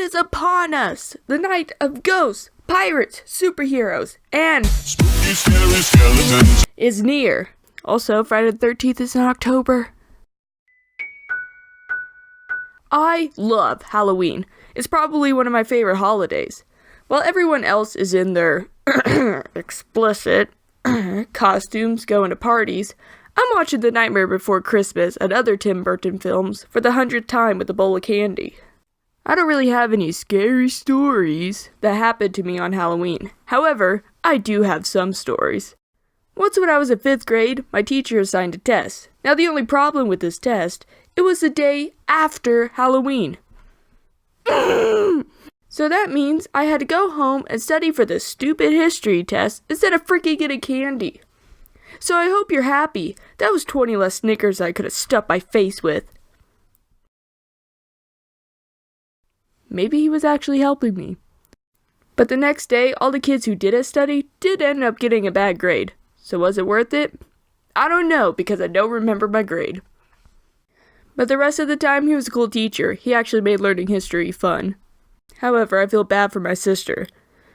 is upon us! The night of ghosts, pirates, superheroes, and Spooky, scary skeletons is near. Also, Friday the 13th is in October. I love Halloween. It's probably one of my favorite holidays. While everyone else is in their explicit costumes going to parties, I'm watching The Nightmare Before Christmas and other Tim Burton films for the 100th time with a bowl of candy. I don't really have any scary stories that happened to me on Halloween. However, I do have some stories. Once when I was in 5th grade, my teacher assigned a test. Now the only problem with this test, it was the day after Halloween. So that means I had to go home and study for this stupid history test instead of freaking getting candy. So I hope you're happy. That was 20 less Snickers I could have stuffed my face with. Maybe he was actually helping me. But the next day, all the kids who didn't study did end up getting a bad grade. So was it worth it? I don't know, because I don't remember my grade. But the rest of the time, he was a cool teacher. He actually made learning history fun. However, I feel bad for my sister,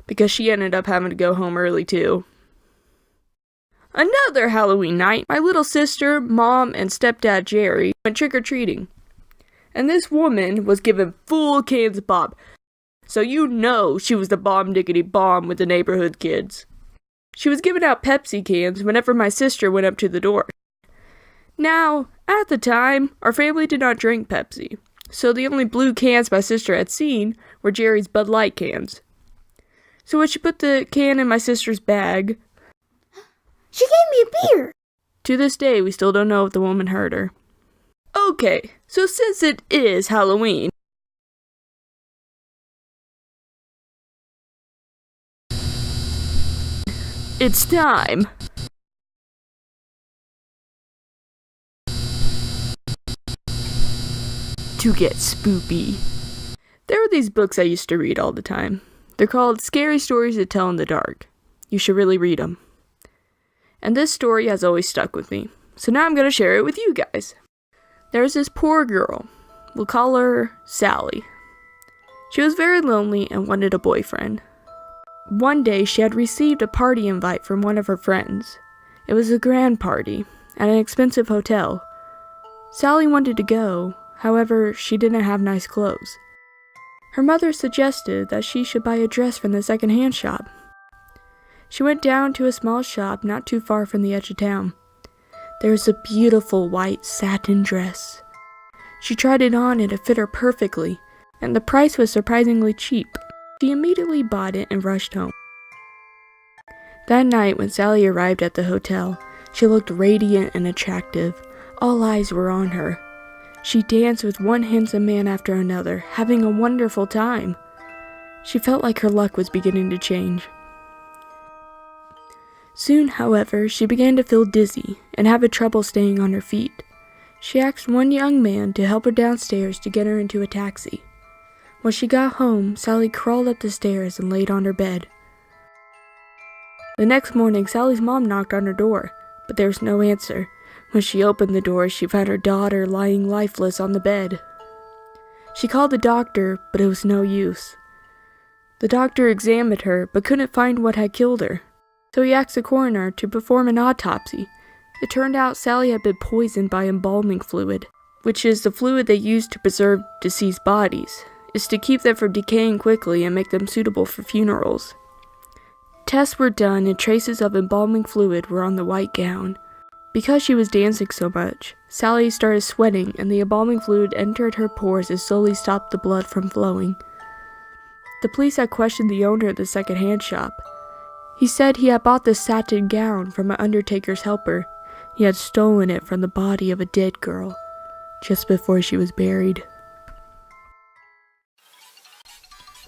because she ended up having to go home early too. Another Halloween night, my little sister, mom, and stepdad Jerry went trick-or-treating. And this woman was given full cans of Bob. So you know she was the bomb-diggity-bomb with the neighborhood kids. She was giving out Pepsi cans whenever my sister went up to the door. Now, at the time, our family did not drink Pepsi. So the only blue cans my sister had seen were Jerry's Bud Light cans. So when she put the can in my sister's bag, she gave me a beer! To this day, we still don't know if the woman heard her. Okay, so since it is Halloween, it's time to get spoopy. There were these books I used to read all the time. They're called Scary Stories to Tell in the Dark. You should really read them. And this story has always stuck with me. So now I'm going to share it with you guys. There's this poor girl. We'll call her Sally. She was very lonely and wanted a boyfriend. One day she had received a party invite from one of her friends. It was a grand party at an expensive hotel. Sally wanted to go. However, she didn't have nice clothes. Her mother suggested that she should buy a dress from the second-hand shop. She went down to a small shop not too far from the edge of town. There was a beautiful white satin dress. She tried it on and it fit her perfectly, and the price was surprisingly cheap. She immediately bought it and rushed home. That night, when Sally arrived at the hotel, she looked radiant and attractive. All eyes were on her. She danced with one handsome man after another, having a wonderful time. She felt like her luck was beginning to change. Soon, however, she began to feel dizzy and have trouble staying on her feet. She asked one young man to help her downstairs to get her into a taxi. When she got home, Sally crawled up the stairs and laid on her bed. The next morning, Sally's mom knocked on her door, but there was no answer. When she opened the door, she found her daughter lying lifeless on the bed. She called the doctor, but it was no use. The doctor examined her, but couldn't find what had killed her. So he asked the coroner to perform an autopsy. It turned out Sally had been poisoned by embalming fluid, which is the fluid they use to preserve deceased bodies. It's to keep them from decaying quickly and make them suitable for funerals. Tests were done and traces of embalming fluid were on the white gown. Because she was dancing so much, Sally started sweating and the embalming fluid entered her pores and slowly stopped the blood from flowing. The police had questioned the owner of the second-hand shop. He said he had bought the satin gown from an undertaker's helper. He had stolen it from the body of a dead girl, just before she was buried.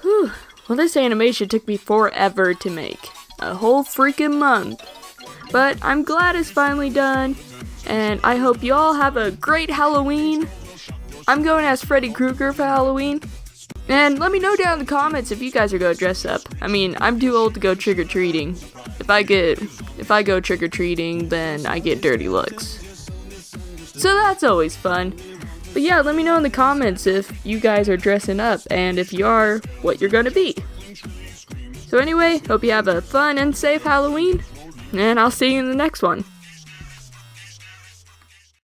Whew, well this animation took me forever to make. A whole freaking month. But I'm glad it's finally done, and I hope you all have a great Halloween. I'm going as Freddy Krueger for Halloween. And let me know down in the comments if you guys are going to dress up. I mean, I'm too old to go trick-or-treating. If I go trick-or-treating, then I get dirty looks. So that's always fun. But yeah, let me know in the comments if you guys are dressing up, and if you are, what you're gonna be. So anyway, hope you have a fun and safe Halloween, and I'll see you in the next one.